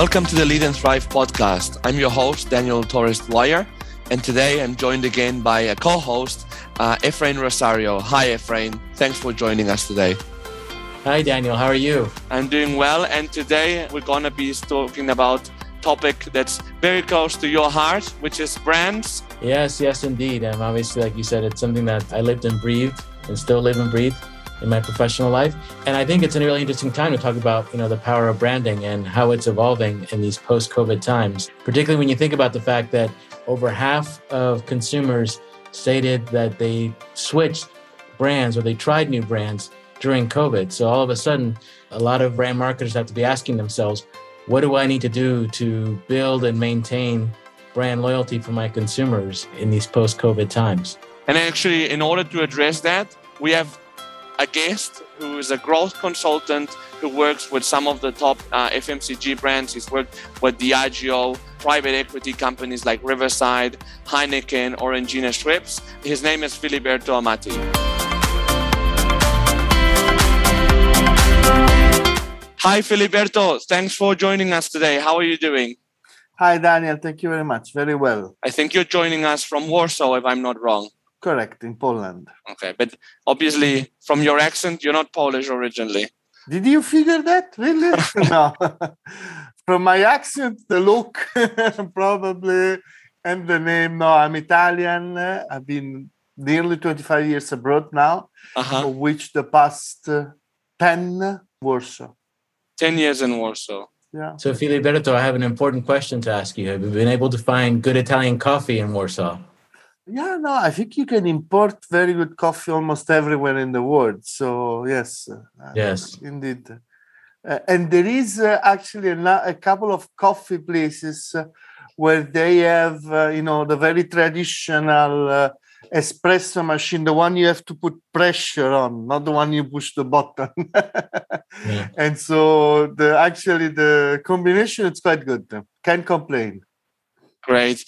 Welcome to the Lead and Thrive podcast. I'm your host, Daniel Torres, and today I'm joined again by a co-host, Efrain Rosario. Hi, Efrain. Thanks for joining us today. Hi, Daniel. How are you? I'm doing well, and today we're going to be talking about a topic that's very close to your heart, which is brands. Yes, indeed. And obviously, like you said, it's something that I lived and breathed and still live and breathe in my professional life. And I think it's a really interesting time to talk about, the power of branding and how it's evolving in these post-COVID times, particularly when you think about the fact that over half of consumers stated that they switched brands or they tried new brands during COVID. So all of a sudden, a lot of brand marketers have to be asking themselves, what do I need to do to build and maintain brand loyalty for my consumers in these post-COVID times? And actually, in order to address that, we have a guest who is a growth consultant who works with some of the top FMCG brands. He's worked with Diageo, private equity companies like Riverside, Heineken, Orangina Schweppes. His name is Filiberto Amati. Hi, Filiberto. Thanks for joining us today. How are you doing? Hi, Daniel. Thank you very much. Very well. I think you're joining us from Warsaw, if I'm not wrong. Correct, in Poland. Okay, but obviously from your accent, you're not Polish originally. Did you figure that? Really? No. From my accent, the look, probably, and the name. No, I'm Italian. I've been nearly 25 years abroad now, of which the past 10 Warsaw. 10 years in Warsaw. Yeah. So, Filiberto, I have an important question to ask you. Have you been able to find good Italian coffee in Warsaw? Yeah, no, I think you can import very good coffee almost everywhere in the world. So, yes. Yes. Indeed. And there is actually a couple of coffee places where they have, the very traditional espresso machine, the one you have to put pressure on, not the one you push the button. Yeah. And so the combination is quite good. Can't complain. Great.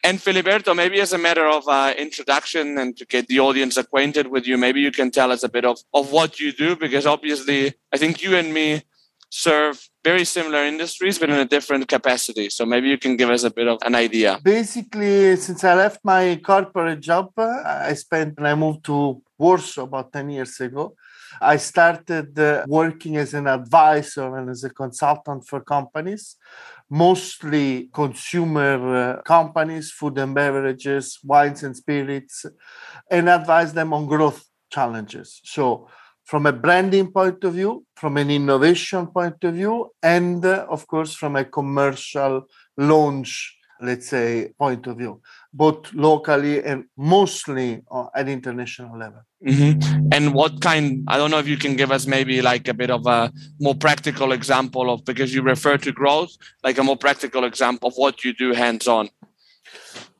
And Filiberto, maybe as a matter of introduction and to get the audience acquainted with you, maybe you can tell us a bit of what you do, because obviously I think you and me serve very similar industries, but in a different capacity. So maybe you can give us a bit of an idea. Basically, since I left my corporate job, I moved to Warsaw about 10 years ago. I started working as an advisor and as a consultant for companies, mostly consumer companies, food and beverages, wines and spirits, and advise them on growth challenges. So from a branding point of view, from an innovation point of view, and of course, from a commercial launch, let's say, point of view, both locally and mostly at international level. Mm-hmm. And what kind, I don't know if you can give us maybe like a bit of a more practical example of, because you refer to growth, like a more practical example of what you do hands-on.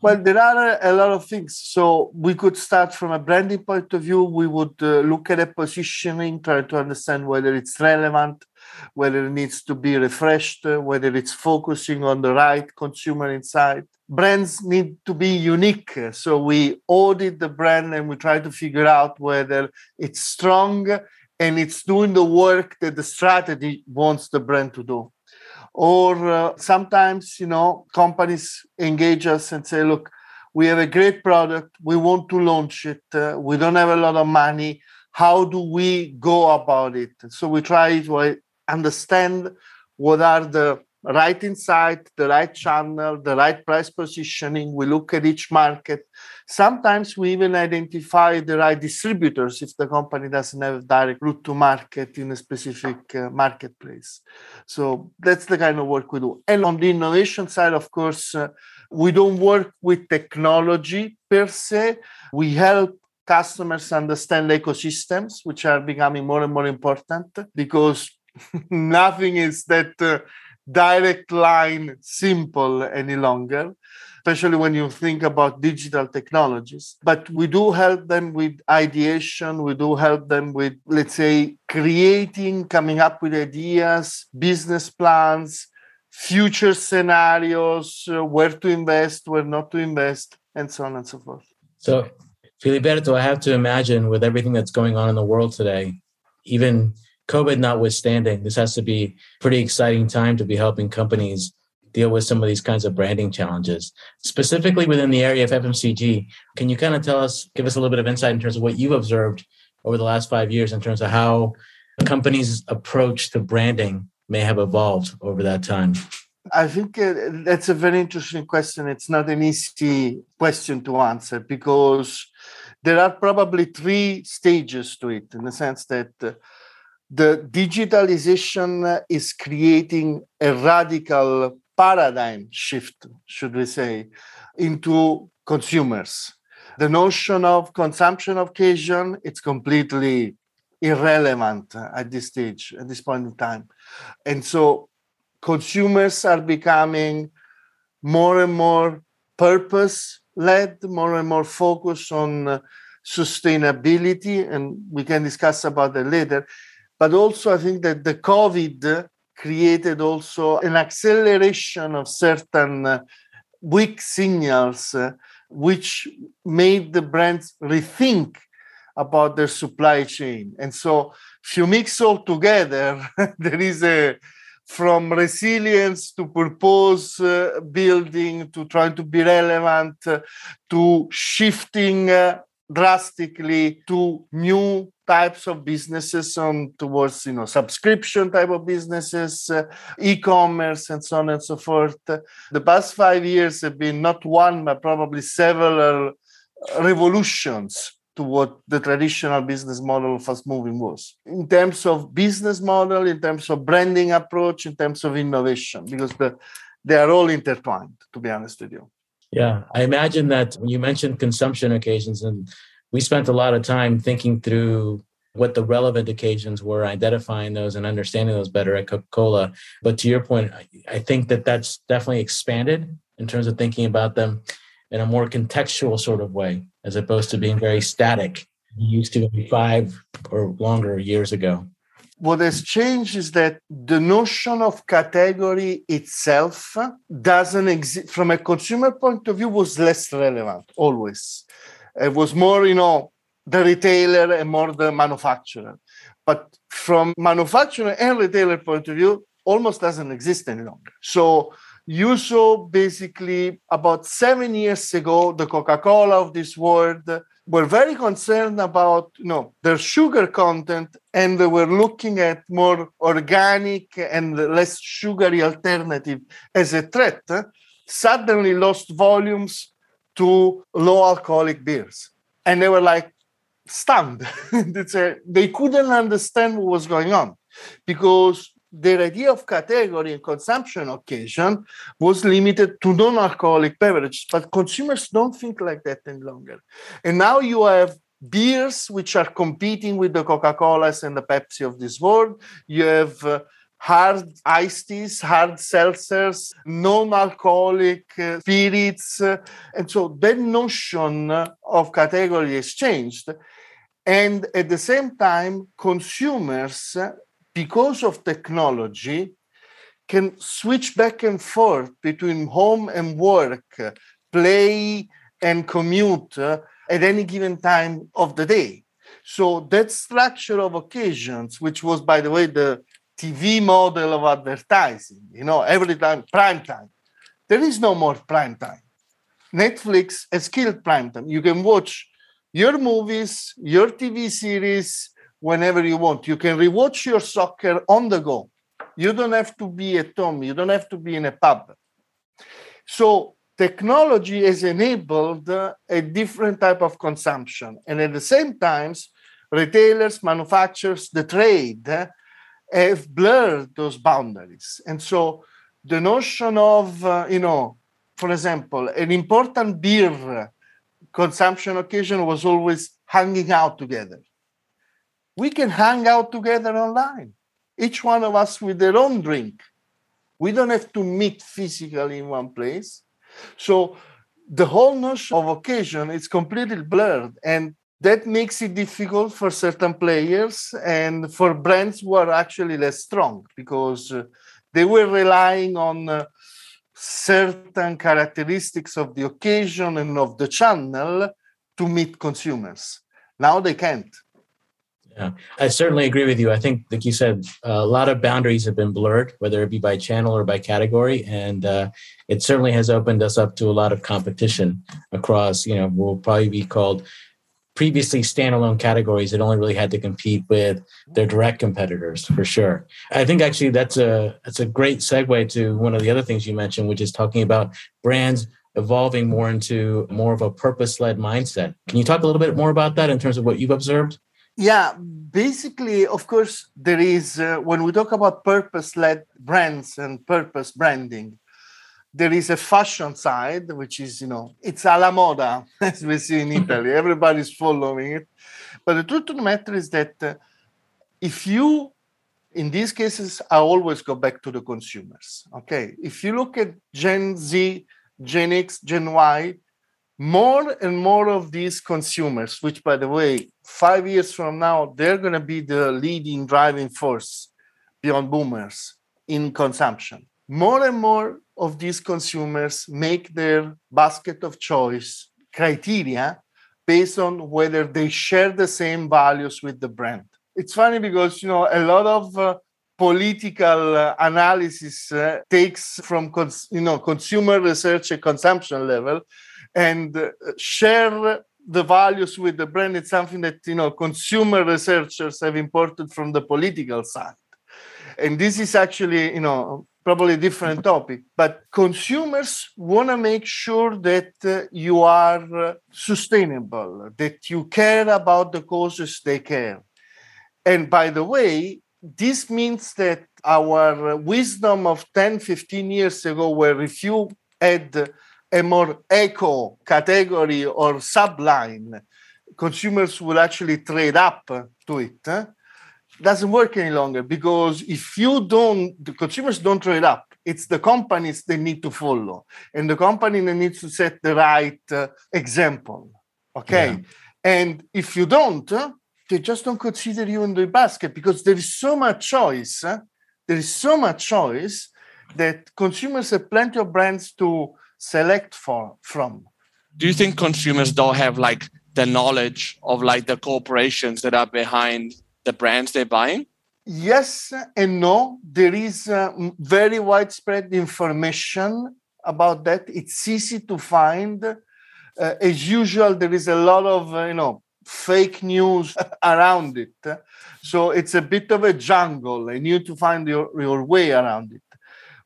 Well, there are a lot of things. So we could start from a branding point of view. We would look at a positioning, try to understand whether it's relevant, whether it needs to be refreshed, whether it's focusing on the right consumer insight. Brands need to be unique. So we audit the brand and we try to figure out whether it's strong and it's doing the work that the strategy wants the brand to do. Or sometimes, companies engage us and say, look, we have a great product. We want to launch it. We don't have a lot of money. How do we go about it? So we try to understand what are the right insight, the right channel, the right price positioning. We look at each market. Sometimes we even identify the right distributors if the company doesn't have a direct route to market in a specific marketplace. So that's the kind of work we do. And on the innovation side, of course, we don't work with technology per se. We help customers understand ecosystems, which are becoming more and more important, because nothing is that direct line simple any longer, especially when you think about digital technologies. But we do help them with ideation. We do help them with, let's say, coming up with ideas, business plans, future scenarios, where to invest, where not to invest, and so on and so forth. So, Filiberto, I have to imagine with everything that's going on in the world today, even COVID notwithstanding, this has to be a pretty exciting time to be helping companies deal with some of these kinds of branding challenges. Specifically within the area of FMCG, can you kind of give us a little bit of insight in terms of what you've observed over the last 5 years in terms of how companies' approach to branding may have evolved over that time? I think that's a very interesting question. It's not an easy question to answer because there are probably 3 stages to it, in the sense that the digitalization is creating a radical paradigm shift, should we say, into consumers. The notion of consumption occasion, it's completely irrelevant at this stage, at this point in time. And so consumers are becoming more and more purpose-led, more and more focused on sustainability, and we can discuss about that later. But also I think that the COVID created also an acceleration of certain weak signals, which made the brands rethink about their supply chain. And so if you mix all together, there is from resilience to purpose building to trying to be relevant to shifting drastically to new types of businesses towards subscription type of businesses, e-commerce, and so on and so forth. The past 5 years have been not one, but probably several revolutions to what the traditional business model of fast moving was, in terms of business model, in terms of branding approach, in terms of innovation, because they are all intertwined, to be honest with you. Yeah, I imagine that when you mentioned consumption occasions, and we spent a lot of time thinking through what the relevant occasions were, identifying those and understanding those better at Coca-Cola. But to your point, I think that that's definitely expanded in terms of thinking about them in a more contextual sort of way, as opposed to being very static, used to maybe 5 or longer years ago. What has changed is that the notion of category itself doesn't exist, from a consumer point of view, was less relevant always. It was more, the retailer and more the manufacturer. But from manufacturer and retailer point of view, almost doesn't exist any longer. So you saw basically about 7 years ago, the Coca-Cola of this world were very concerned about their sugar content, and they were looking at more organic and less sugary alternative as a threat, suddenly lost volumes to low alcoholic beers. And they were like stunned. They couldn't understand what was going on, because their idea of category and consumption occasion was limited to non-alcoholic beverages, but consumers don't think like that any longer. And now you have beers which are competing with the Coca-Colas and the Pepsi of this world. You have hard iced teas, hard seltzers, non-alcoholic spirits. And so that notion of category has changed. And at the same time, consumers, because of technology, can switch back and forth between home and work, play and commute at any given time of the day. So that structure of occasions, which was, by the way, the TV model of advertising, every time, prime time. There is no more prime time. Netflix has killed prime time. You can watch your movies, your TV series, whenever you want. You can rewatch your soccer on the go. You don't have to be at home. You don't have to be in a pub. So technology has enabled a different type of consumption. And at the same time, retailers, manufacturers, the trade have blurred those boundaries. And so the notion of, for example, an important beer consumption occasion was always hanging out together. We can hang out together online, each one of us with their own drink. We don't have to meet physically in one place. So the whole notion of occasion is completely blurred, and that makes it difficult for certain players and for brands who are actually less strong, because they were relying on certain characteristics of the occasion and of the channel to meet consumers. Now they can't. Yeah, I certainly agree with you. I think, like you said, a lot of boundaries have been blurred, whether it be by channel or by category. And it certainly has opened us up to a lot of competition across, will probably be called previously standalone categories that only really had to compete with their direct competitors, for sure. I think actually that's a great segue to one of the other things you mentioned, which is talking about brands evolving more into more of a purpose-led mindset. Can you talk a little bit more about that in terms of what you've observed? Yeah, basically, of course, there is, when we talk about purpose-led brands and purpose branding, there is a fashion side, which is, it's alla moda, as we see in Italy. Everybody's following it. But the truth of the matter is that if you, in these cases, I always go back to the consumers. Okay, if you look at Gen Z, Gen X, Gen Y, more and more of these consumers, which, by the way, 5 years from now, they're going to be the leading driving force beyond boomers in consumption. More and more of these consumers make their basket of choice criteria based on whether they share the same values with the brand. It's funny because, a lot of political analysis takes from, consumer research at consumption level and share the values with the brand. It's something that, consumer researchers have imported from the political side. And this is actually, probably a different topic, but consumers want to make sure that you are sustainable, that you care about the causes they care. And by the way, this means that our wisdom of 10, 15 years ago, where if you had a more eco category or subline, consumers will actually trade up to it. Doesn't work any longer, because if the consumers don't trade up, it's the companies they need to follow, and the company that needs to set the right example. Okay. Yeah. And if you don't, they just don't consider you in the basket, because there is so much choice. There is so much choice that consumers have plenty of brands to select from. Do you think consumers don't have the knowledge of the corporations that are behind the brands they're buying? Yes and no. There is very widespread information about that. It's easy to find. As usual, there is a lot of fake news around it. So it's a bit of a jungle, and you need to find your way around it,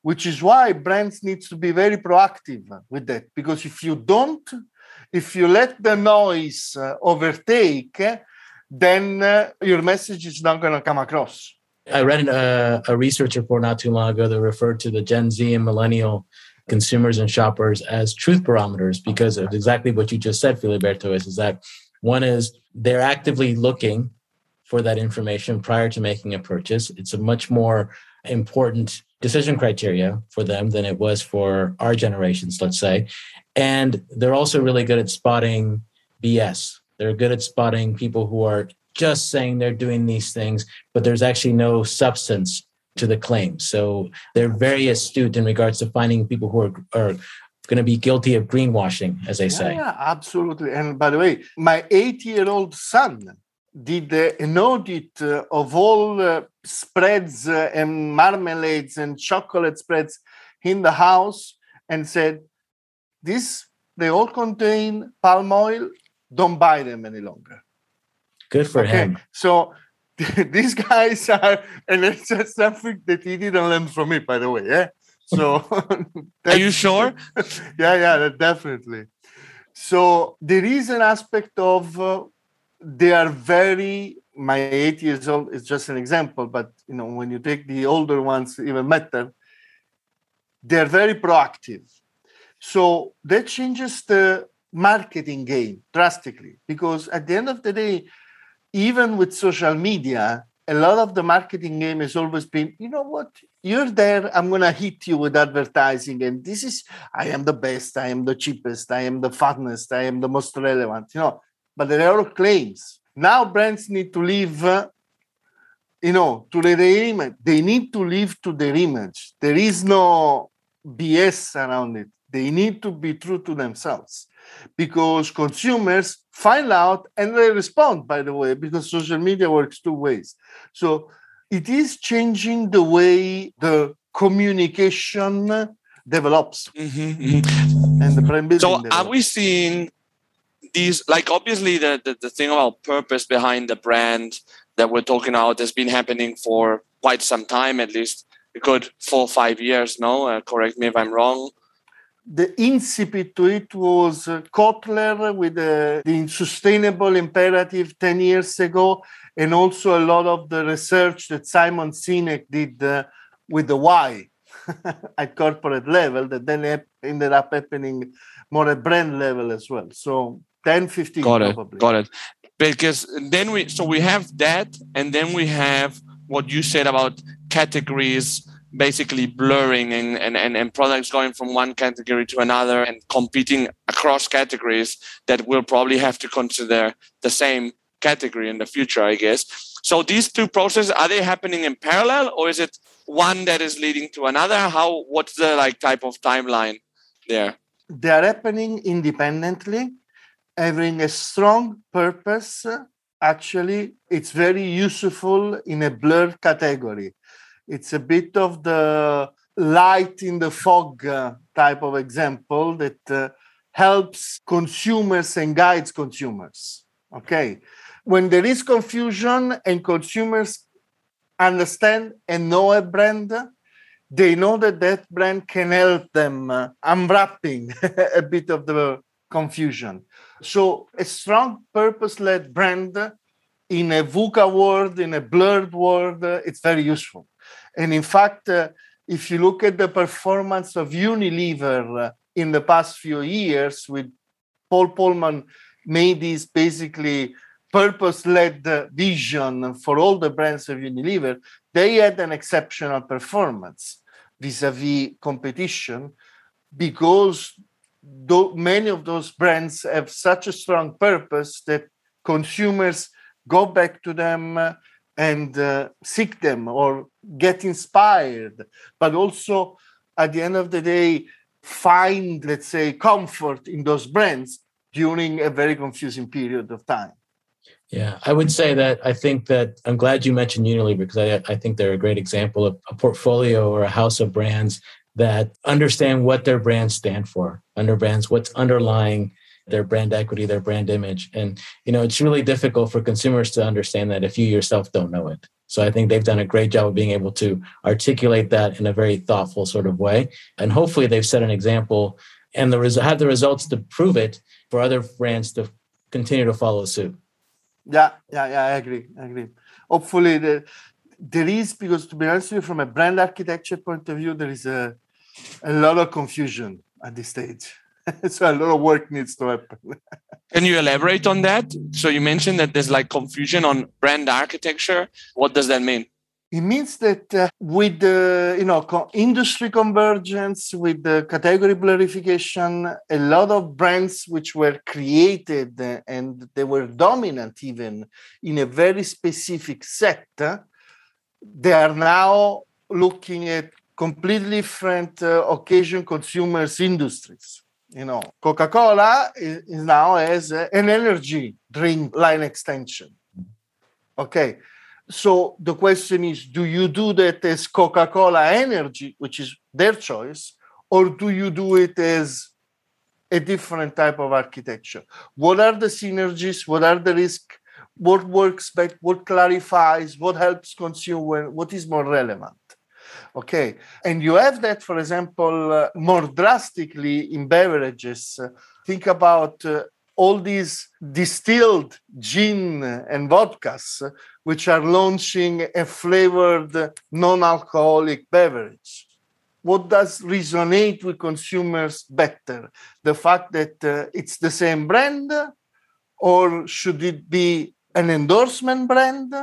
which is why brands need to be very proactive with that. Because if you let the noise overtake, then your message is not going to come across. I read a research report not too long ago that referred to the Gen Z and millennial consumers and shoppers as truth barometers, because of exactly what you just said, Filiberto, is that one is they're actively looking for that information prior to making a purchase. It's a much more important decision criteria for them than it was for our generations, let's say. And they're also really good at spotting BS. They're good at spotting people who are just saying they're doing these things, but there's actually no substance to the claim. So they're very astute in regards to finding people who are going to be guilty of greenwashing, as they say. Yeah, absolutely. And by the way, my 8-year-old son did an audit of all spreads and marmalades and chocolate spreads in the house and said, they all contain palm oil. Don't buy them any longer. Good for him. So these guys are, and it's just something that he didn't learn from me, by the way. Yeah. So are you sure? Yeah, definitely. So there is an aspect of they are my 8 years old is just an example, but when you take the older ones, even better, they're very proactive. So that changes the marketing game drastically, because at the end of the day, even with social media, a lot of the marketing game has always been, you're there, I'm going to hit you with advertising. And I am the best, I am the cheapest, I am the funnest, I am the most relevant, but there are claims. Now brands need to live, to their image. They need to live to their image. There is no BS around it. They need to be true to themselves. because consumers find out and they respond, by the way, because social media works two ways. So it is changing the way the communication develops and the brand building So develops. are we seeing these, like obviously the thing about purpose behind the brand that we're talking about has been happening for quite some time, at least a good 4 or 5 years, no? Correct me if I'm wrong. The incipit to it was Kotler with the sustainable imperative 10 years ago, and also a lot of the research that Simon Sinek did with the why at corporate level that then ended up happening more at brand level as well. So 10, 15 probably. Got it. Because then we have that, and then we have what you said about categories basically blurring and products going from one category to another and competing across categories that will probably have to consider the same category in the future, I guess. So these two processes, are they happening in parallel, or is it one that is leading to another? What's the type of timeline there? They are happening independently, having a strong purpose. Actually, it's very useful in a blurred category. It's a bit of the light in the fog type of example that helps consumers and guides consumers. Okay. When there is confusion and consumers understand and know a brand, they know that brand can help them unwrapping a bit of the confusion. So a strong purpose-led brand in a VUCA world, in a blurred world, it's very useful. And in fact, if you look at the performance of Unilever in the past few years, with Paul Polman made this basically purpose-led vision for all the brands of Unilever, they had an exceptional performance vis-a-vis competition because many of those brands have such a strong purpose that consumers go back to them and seek them or get inspired, but also at the end of the day, find, let's say, comfort in those brands during a very confusing period of time. Yeah, I would say that I think that I'm glad you mentioned Unilever because I think they're a great example of a portfolio or a house of brands that understand what their brands stand for, what's underlying their brand equity, their brand image. And, it's really difficult for consumers to understand that if you yourself don't know it. So I think they've done a great job of being able to articulate that in a very thoughtful sort of way. And hopefully they've set an example and have the results to prove it for other brands to continue to follow suit. Yeah, I agree. Hopefully there is, because to be honest with you, from a brand architecture point of view, there is a lot of confusion at this stage. So a lot of work needs to happen. Can you elaborate on that? So you mentioned that there's confusion on brand architecture. What does that mean? It means that with the industry convergence, with the category blurrification, a lot of brands which were created and they were dominant even in a very specific sector, they are now looking at completely different occasion consumers industries. Coca-Cola is now as an energy drink line extension. Okay. So the question is, do you do that as Coca-Cola Energy, which is their choice, or do you do it as a different type of architecture? What are the synergies? What are the risks? What works better? What clarifies? What helps consumer? What is more relevant? Okay. And you have that, for example, more drastically in beverages. Think about all these distilled gin and vodkas, which are launching a flavored non-alcoholic beverage. What does resonate with consumers better? The fact that it's the same brand, or should it be an endorsement brand?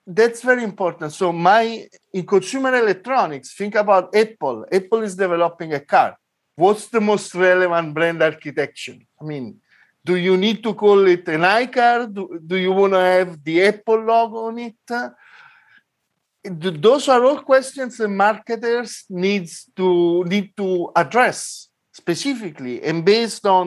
That's very important. So in consumer electronics, think about Apple. Apple is developing a car. What's the most relevant brand architecture? I mean, do you need to call it an iCar? Do you want to have the Apple logo on it? Those are all questions that marketers need to address, specifically and based on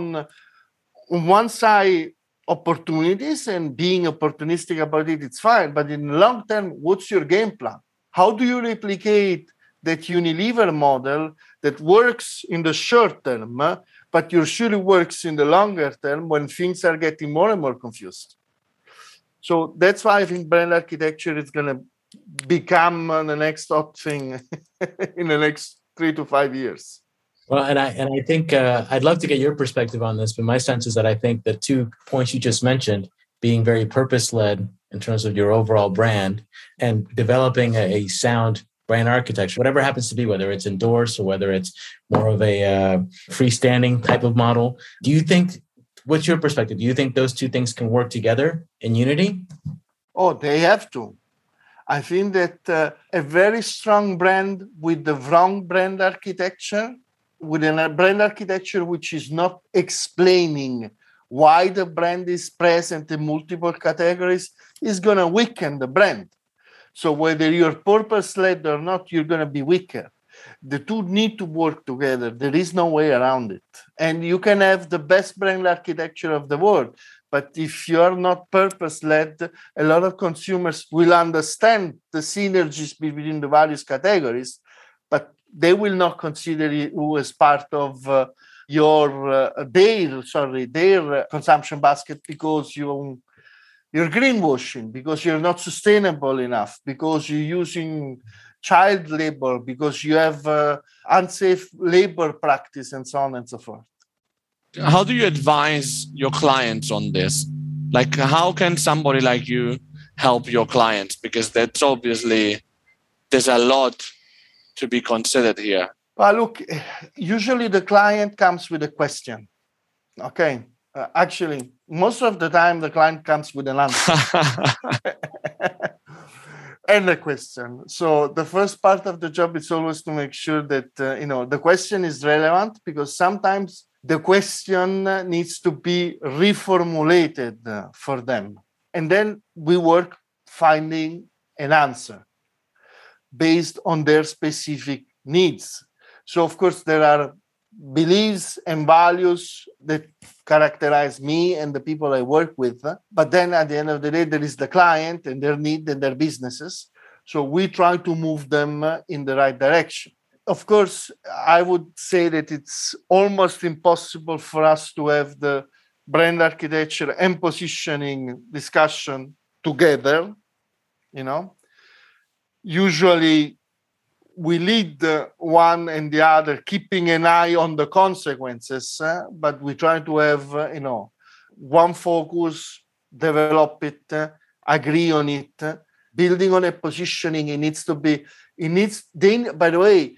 one side opportunities and being opportunistic about it, it's fine. But in the long term, what's your game plan? How do you replicate that Unilever model that works in the short term, but usually works in the longer term when things are getting more and more confused? So that's why I think brand architecture is going to become the next hot thing in the next 3 to 5 years. Well, and I think I'd love to get your perspective on this, but my sense is that I think the 2 points you just mentioned, being very purpose-led in terms of your overall brand and developing a sound brand architecture, whatever happens to be, whether it's endorsed or whether it's more of a freestanding type of model. Do you think, what's your perspective? Do you think those 2 things can work together in unity? Oh, they have to. I think that a very strong brand with the wrong brand architecture, with a brand architecture which is not explaining why the brand is present in multiple categories, is going to weaken the brand. So whether you're purpose-led or not, you're going to be weaker. The 2 need to work together. There is no way around it. And you can have the best brand architecture of the world, but if you're not purpose-led, a lot of consumers will understand the synergies between the various categories, but they will not consider you as part of their consumption basket because you're greenwashing, because you're not sustainable enough, because you're using child labor, because you have unsafe labor practice, and so on and so forth. How do you advise your clients on this? Like, how can somebody like you help your clients? Because that's obviously, there's a lot to be considered here. Well, look, usually the client comes with a question. Okay. Actually, most of the time, the client comes with an answer and a question. So the first part of the job is always to make sure that, the question is relevant, because sometimes the question needs to be reformulated for them. And then we work finding an answer based on their specific needs. So, of course, there are beliefs and values that characterize me and the people I work with. But then at the end of the day, there is the client and their need and their businesses. So we try to move them in the right direction. Of course, I would say that it's almost impossible for us to have the brand architecture and positioning discussion together. Usually we lead one and the other, keeping an eye on the consequences, but we try to have, one focus, develop it, agree on it, building on a positioning. By the way,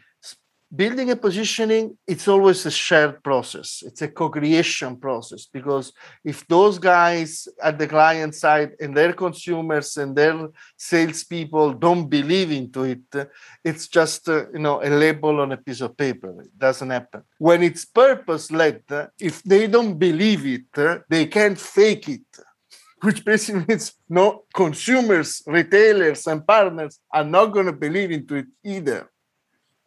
building a positioning, it's always a shared process. It's a co-creation process, because if those guys at the client side and their consumers and their salespeople don't believe into it, it's just a label on a piece of paper. It doesn't happen. When it's purpose-led, if they don't believe it, they can't fake it, which basically means no consumers, retailers, and partners are not going to believe into it either.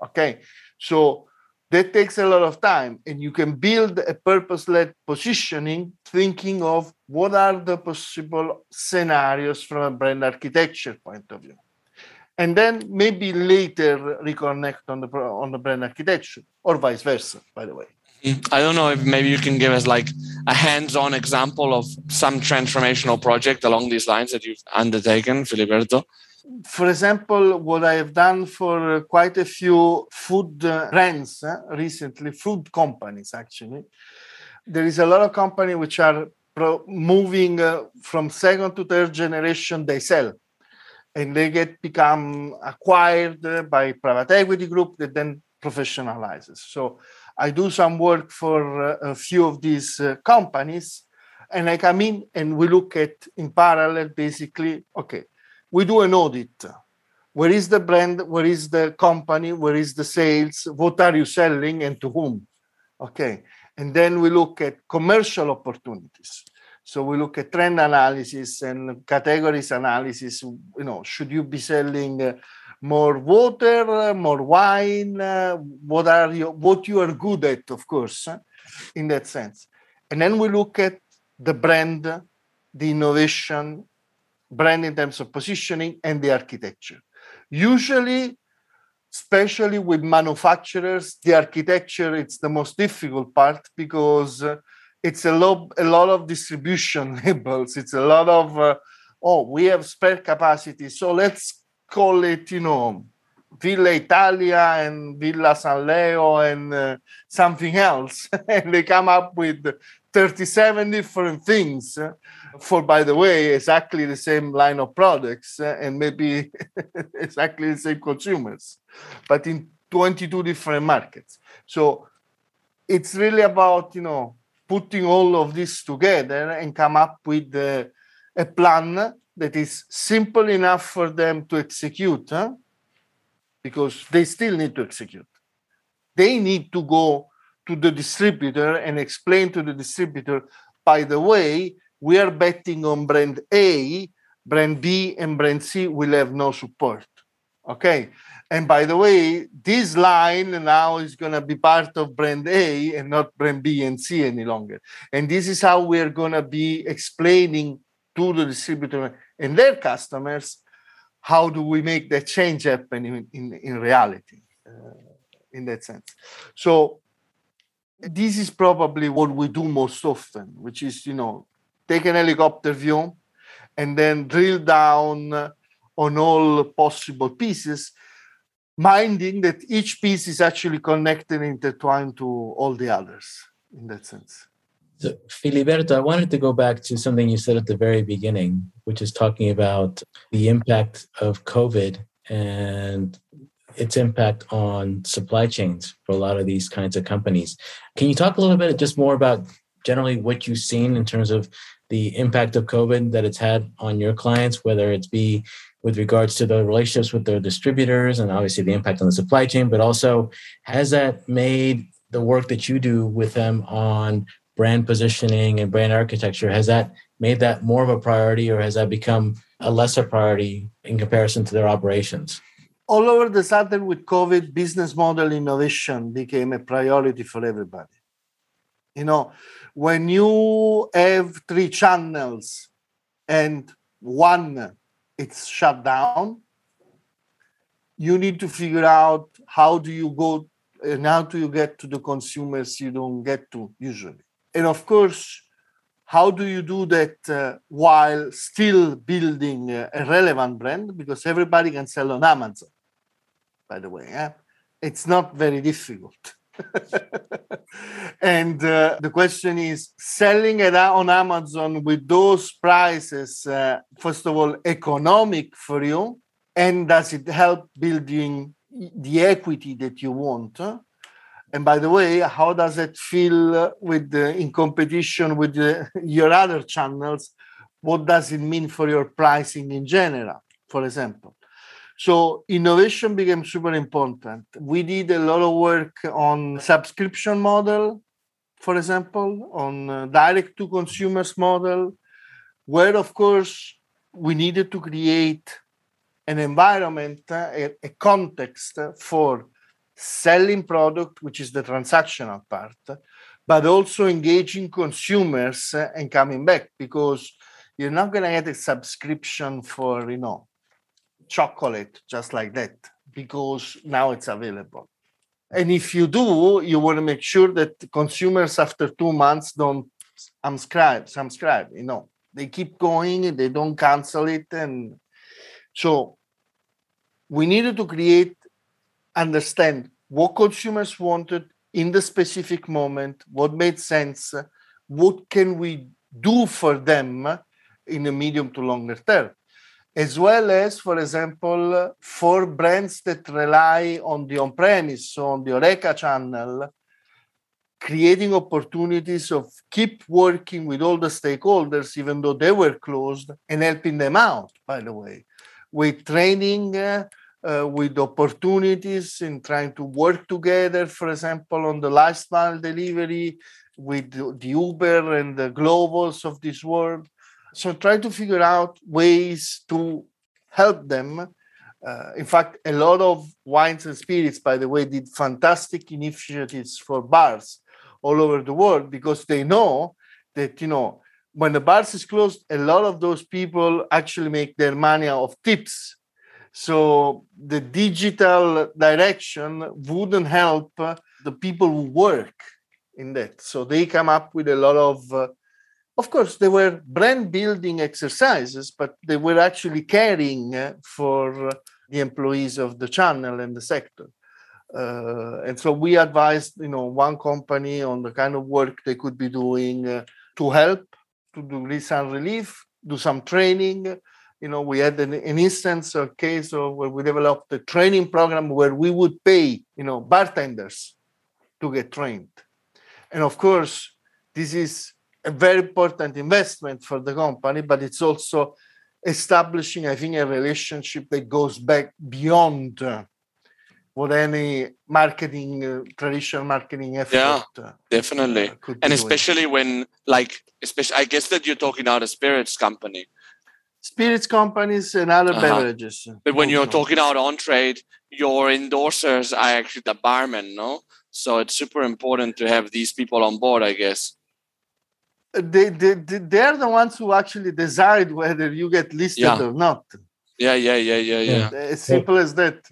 Okay. So that takes a lot of time, and you can build a purpose-led positioning thinking of what are the possible scenarios from a brand architecture point of view. And then maybe later reconnect on the brand architecture, or vice versa, by the way. I don't know if maybe you can give us like a hands-on example of some transformational project along these lines that you've undertaken, Filiberto. For example, what I have done for quite a few food brands recently, food companies actually, there is a lot of companies which are moving from second to third generation, they sell. And they become acquired by private equity group that then professionalizes. So I do some work for a few of these companies, and I come in and we look at in parallel, basically, okay, we do an audit. Where is the brand? Where is the company? Where is the sales? What are you selling and to whom? Okay. And then we look at commercial opportunities. So we look at trend analysis and categories analysis. Should you be selling more water, more wine, what you are good at, of course, in that sense. And then we look at the brand, the innovation, brand in terms of positioning, and the architecture. Usually, especially with manufacturers, the architecture, it's the most difficult part because it's a lot of distribution labels. It's a lot of, we have spare capacity, so let's call it, Villa Italia and Villa San Leo and something else. And they come up with 37 different things for, by the way, exactly the same line of products and maybe exactly the same consumers, but in 22 different markets. So it's really about, putting all of this together and come up with a plan that is simple enough for them to execute, because they still need to execute. They need to go to the distributor and explain to the distributor, by the way, we are betting on brand A, brand B, and brand C will have no support. Okay. And by the way, this line now is going to be part of brand A and not brand B and C any longer. And this is how we're going to be explaining to the distributor and their customers how do we make that change happen in reality, in that sense. So this is probably what we do most often, which is, take an helicopter view and then drill down on all possible pieces, minding that each piece is actually connected and intertwined to all the others in that sense. So, Filiberto, I wanted to go back to something you said at the very beginning, which is talking about the impact of COVID and its impact on supply chains for a lot of these kinds of companies. Can you talk a little bit just more about generally what you've seen in terms of the impact of COVID that it's had on your clients, whether it's be with regards to the relationships with their distributors and obviously the impact on the supply chain, but also has that made the work that you do with them on brand positioning and brand architecture, has that made that more of a priority or has that become a lesser priority in comparison to their operations? All over the sudden with COVID, business model innovation became a priority for everybody. When you have 3 channels and one it's shut down, you need to figure out how do you go and how do you get to the consumers you don't get to usually. And of course, how do you do that while still building a relevant brand? Because everybody can sell on Amazon, by the way. It's not very difficult. And the question is, selling it on Amazon with those prices, first of all, economic for you, and does it help building the equity that you want? And by the way, how does it feel in competition with your other channels? What does it mean for your pricing in general, for example? So innovation became super important. We did a lot of work on subscription model, for example, on direct to consumers model, where of course we needed to create an environment, a context for selling product, which is the transactional part, but also engaging consumers and coming back, because you're not going to get a subscription for, chocolate just like that, because now it's available. And if you do, you want to make sure that consumers after 2 months don't unsubscribe, they keep going, they don't cancel it. And so we needed to understand what consumers wanted in the specific moment, what made sense, what can we do for them in the medium to longer term, as well as, for example, for brands that rely on the on-premise, so on the HoReCa channel, creating opportunities of keep working with all the stakeholders, even though they were closed, and helping them out, by the way, with training, with opportunities in trying to work together, for example, on the last mile delivery with the Uber and the Globals of this world. So try to figure out ways to help them In fact, a lot of wines and spirits, by the way, did fantastic initiatives for bars all over the world, because they know that, when the bars is closed, a lot of those people actually make their money off tips. So the digital direction wouldn't help the people who work in that. So they come up with a lot of course, they were brand building exercises, but they were actually caring for the employees of the channel and the sector. And so we advised, one company on the kind of work they could be doing to help, to do some relief, do some training. We had an instance, a case of where we developed a training program where we would pay, bartenders to get trained. And of course, this is a very important investment for the company, but it's also establishing, I think, a relationship that goes back beyond what any traditional marketing effort. Yeah, definitely. And especially when, I guess that you're talking about a spirits company. Spirits companies and other beverages. But when you're talking about on-trade, your endorsers are actually the barmen, no? So it's super important to have these people on board, I guess. They're the ones who actually decide whether you get listed or not. Yeah. As simple as that.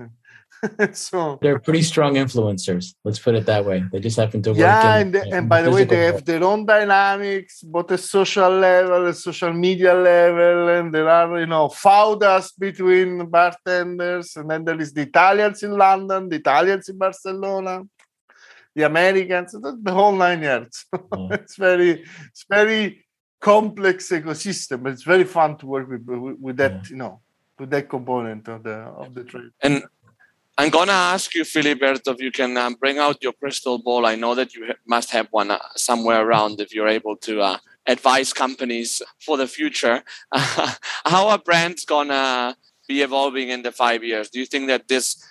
So they're pretty strong influencers. Let's put it that way. They just happen to work. And by the way, they have their own dynamics, both at social level, at social media level, and there are feudas between bartenders, and then there is the Italians in London, the Italians in Barcelona, the Americans, the whole 9 yards. It's very complex ecosystem, but it's very fun to work with that, with that component of the trade. And I'm gonna ask you, Filiberto, if you can bring out your crystal ball. I know that you must have one somewhere around if you're able to advise companies for the future. How are brands gonna be evolving in the 5 years? Do you think that this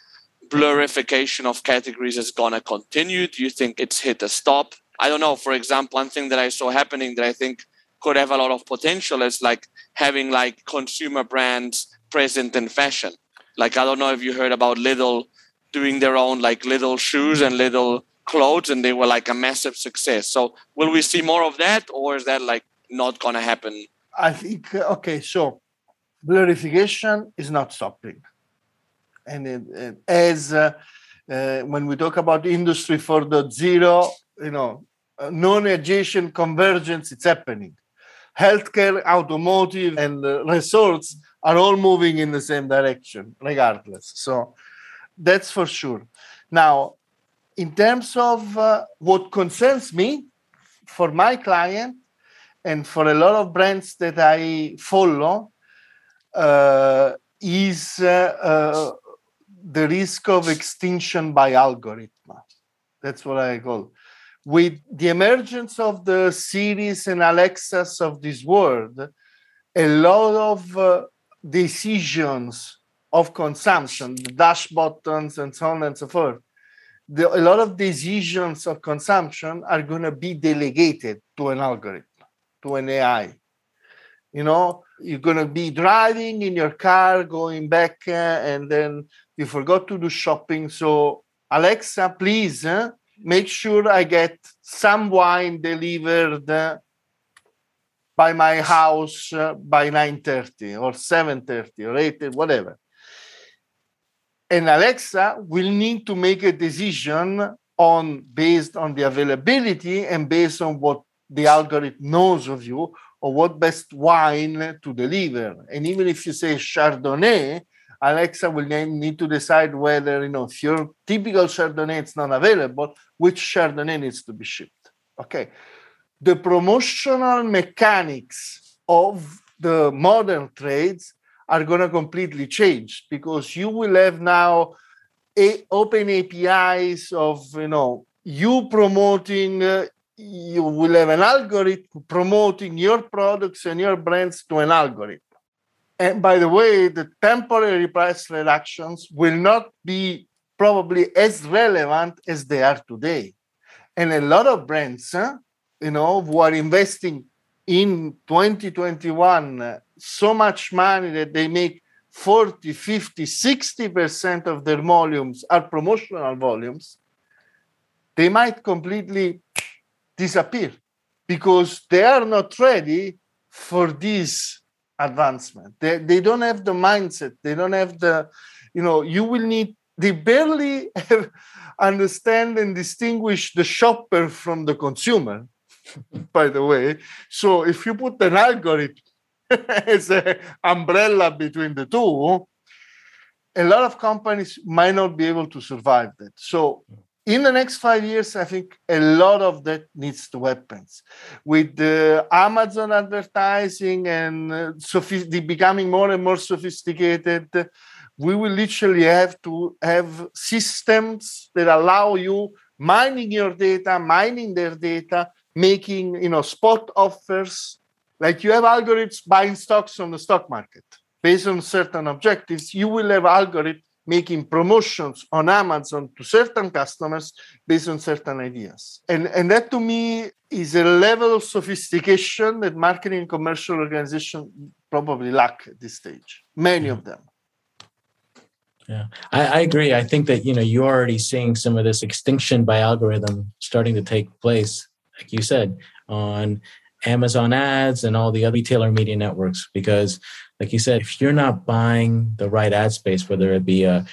blurification of categories is gonna continue? Do you think it's hit a stop? I don't know. For example, one thing that I saw happening that I think could have a lot of potential is having consumer brands present in fashion. I don't know if you heard about Lidl doing their own Lidl shoes and Lidl clothes, and they were a massive success. So will we see more of that, or is that not going to happen? I think, so blurification is not stopping. And as when we talk about Industry 4.0, non-adjacent convergence, it's happening. Healthcare, automotive, and resorts are all moving in the same direction, regardless. So that's for sure. Now, in terms of what concerns me, for my client, and for a lot of brands that I follow, is the risk of extinction by algorithm. That's what I call. With the emergence of the Siris and Alexas of this world, a lot of decisions of consumption, the dash buttons and so on and so forth, a lot of decisions of consumption are going to be delegated to an algorithm, to an AI. You're going to be driving in your car, going back, and then you forgot to do shopping. So, Alexa, please make sure I get some wine delivered by my house by 9:30 or 7:30 or 8:00, whatever. And Alexa will need to make a decision based on the availability and based on what the algorithm knows of you, or what best wine to deliver. And even if you say Chardonnay, Alexa will then need to decide whether, if your typical Chardonnay is not available, which Chardonnay needs to be shipped. Okay. The promotional mechanics of the modern trades are going to completely change, because you will have now open APIs of, you promoting, you will have an algorithm promoting your products and your brands to an algorithm. And by the way, the temporary price reductions will not be probably as relevant as they are today. And a lot of brands, who are investing in 2021 so much money that they make 40, 50, 60% of their volumes are promotional volumes, they might completely disappear because they are not ready for this advancement. They don't have the mindset. They don't have they barely understand and distinguish the shopper from the consumer, by the way. So if you put an algorithm as an umbrella between the two, a lot of companies might not be able to survive that. So in the next 5 years, I think a lot of that needs to happen. With the Amazon advertising and becoming more and more sophisticated, we will literally have to have systems that allow you mining your data, mining their data, making spot offers. Like you have algorithms buying stocks on the stock market based on certain objectives. You will have algorithms making promotions on Amazon to certain customers based on certain ideas. And that to me is a level of sophistication that marketing and commercial organizations probably lack at this stage, many of them. Yeah, I agree. I think that, you're already seeing some of this extinction by algorithm starting to take place, like you said, on Amazon ads and all the other retailer media networks, because like you said, if you're not buying the right ad space, whether it be a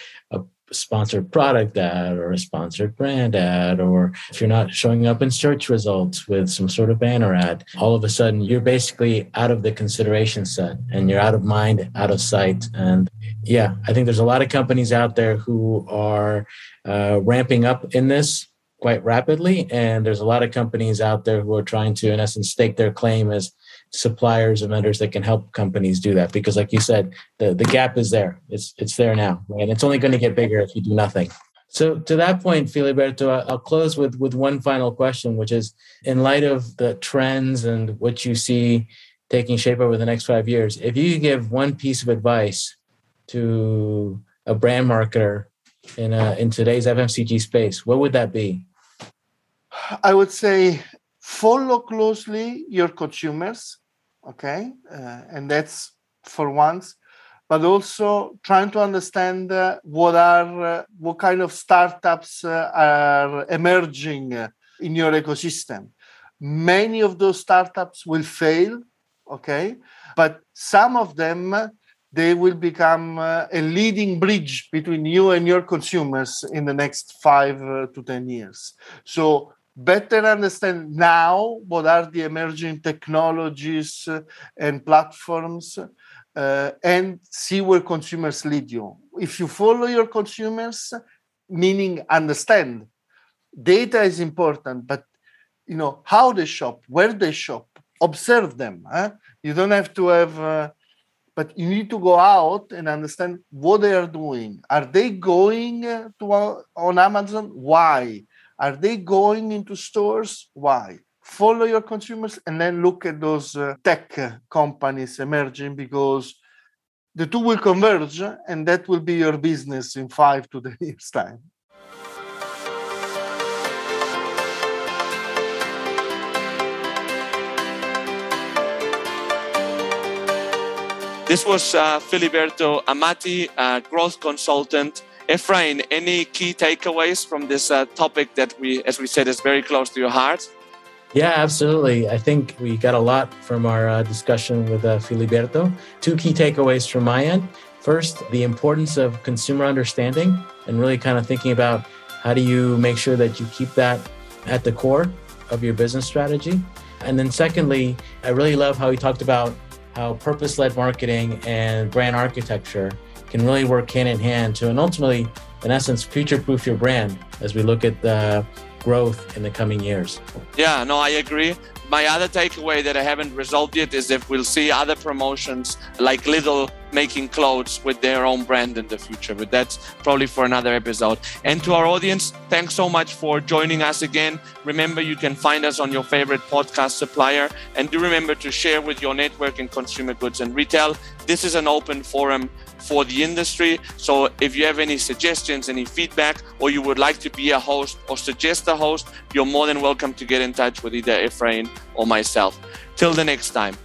sponsored product ad or a sponsored brand ad, or if you're not showing up in search results with some sort of banner ad, all of a sudden you're basically out of the consideration set and you're out of mind, out of sight. And yeah, I think there's a lot of companies out there who are ramping up in this quite rapidly. And there's a lot of companies out there who are trying to, in essence, stake their claim as suppliers and vendors that can help companies do that. Because like you said, the gap is there. It's there now. And it's only going to get bigger if you do nothing. So to that point, Filiberto, I'll close with one final question, which is, in light of the trends and what you see taking shape over the next 5 years, if you could give one piece of advice to a brand marketer in today's FMCG space, what would that be? I would say follow closely your consumers, okay? And that's for once, but also trying to understand what kind of startups are emerging in your ecosystem. Many of those startups will fail, okay? But some of them, they will become a leading bridge between you and your consumers in the next 5 to 10 years. So better understand now what are the emerging technologies and platforms, and see where consumers lead you. If you follow your consumers, meaning understand, data is important, but how they shop, where they shop, observe them. You don't have to have... But you need to go out and understand what they are doing. Are they going on Amazon? Why? Are they going into stores? Why? Follow your consumers and then look at those tech companies emerging, because the two will converge and that will be your business in 5 to 10 years' time. This was Filiberto Amati, growth consultant. Efrain, any key takeaways from this topic that as we said, is very close to your heart? Yeah, absolutely. I think we got a lot from our discussion with Filiberto. 2 key takeaways from my end. First, the importance of consumer understanding and really kind of thinking about how do you make sure that you keep that at the core of your business strategy. And then secondly, I really love how he talked about how purpose-led marketing and brand architecture can really work hand in hand to, and ultimately, in essence, future-proof your brand as we look at the growth in the coming years. Yeah, no, I agree. My other takeaway that I haven't resolved yet is if we'll see other promotions like Lidl making clothes with their own brand in the future. But that's probably for another episode. And to our audience, thanks so much for joining us again. Remember, you can find us on your favorite podcast supplier. And do remember to share with your network in consumer goods and retail. This is an open forum for the industry. So if you have any suggestions, any feedback, or you would like to be a host or suggest a host, you're more than welcome to get in touch with either Efrain or myself. Till the next time.